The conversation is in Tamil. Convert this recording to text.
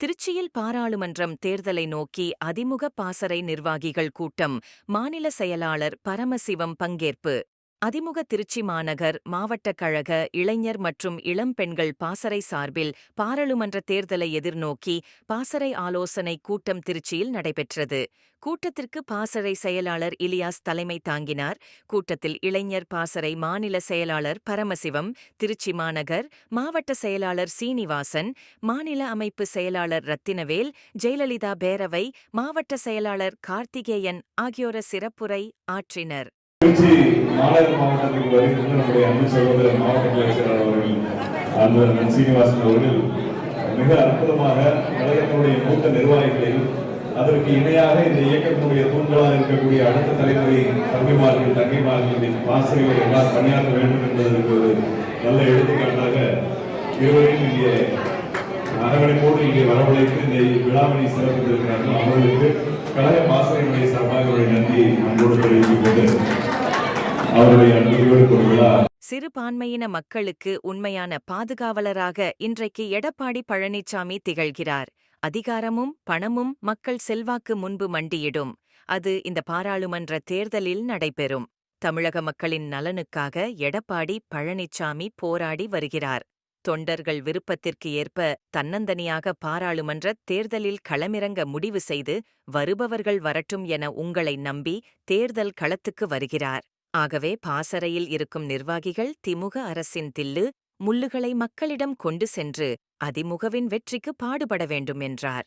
திருச்சியில் பாராளுமன்றம் தேர்தலை நோக்கி அதிமுக பாசறை நிர்வாகிகள் கூட்டம், மாநில செயலாளர் பரமசிவம் பங்கேற்பு. அதிமுக திருச்சி மாநகர், மாவட்டக் கழக இளைஞர் மற்றும் இளம் பெண்கள் பாசறை சார்பில் பாராளுமன்ற தேர்தலை எதிர்நோக்கி பாசறை ஆலோசனை கூட்டம் திருச்சியில் நடைபெற்றது. கூட்டத்திற்கு பாசறை செயலாளர் இலியாஸ் தலைமை தாங்கினார். கூட்டத்தில் இளைஞர் பாசறை மாநில செயலாளர் பரமசிவம், திருச்சி மாநகர் மாவட்ட செயலாளர் சீனிவாசன், மாநில அமைப்பு செயலாளர் ரத்தினவேல், ஜெயலலிதா பேரவை மாவட்ட செயலாளர் கார்த்திகேயன் ஆகியோர் சிறப்புரை ஆற்றினர். திருச்சி மாநகர் மாவட்டத்திற்கு வருகின்ற நம்முடைய அன்பு சகோதரர் மாவட்ட கிளை செயலாளர் அவர்கள் அன்பர் சீனிவாசன் அவர்கள் மிக அற்புதமாக கழகத்தினுடைய மூத்த நிர்வாகிகளையும் அதற்கு இணையாக இந்த இயக்கத்தினுடைய தூண்களாக இருக்கக்கூடிய அடுத்த தலைமுறை தம்பிமார்கள் தங்கைமார்களுடைய பாசறைகளை எல்லாம் பணியாற்ற வேண்டும் என்பதற்கு ஒரு நல்ல எடுத்துக்காட்டாக இருவரையும் இங்கே அரவணைப்போடு இங்கே வரவழைத்து இந்த விழாவினை சிறப்பித்திருக்கிறார்கள். அவர்களுக்கு கழக பாசறையினுடைய சார்பாக அவருடைய நன்றி அன்போடு தெரிவித்துக் கொண்டு அவருடைய அன்புகளோடு ஒரு விழா. சிறுபான்மையின மக்களுக்கு உண்மையான பாதுகாவலராக இன்றைக்கு எடப்பாடி பழனிசாமி திகழ்கிறார். அதிகாரமும் பணமும் மக்கள் செல்வாக்கு முன்பு மண்டியிடும். அது இந்த பாராளுமன்ற தேர்தலில் நடைபெறும். தமிழக மக்களின் நலனுக்காக எடப்பாடி பழனிசாமி போராடி வருகிறார். தொண்டர்கள் விருப்பத்திற்கு ஏற்ப தன்னந்தனியாக பாராளுமன்ற தேர்தலில் களமிறங்க முடிவு செய்து வருபவர்கள் வரட்டும் என உங்களை நம்பி தேர்தல் களத்துக்கு வருகிறார். ஆகவே பாசறையில் இருக்கும் நிர்வாகிகள் திமுக அரசின் தில்லு முள்ளுகளை மக்களிடம் கொண்டு சென்று அதிமுகவின் வெற்றிக்கு பாடுபட வேண்டும் என்றார்.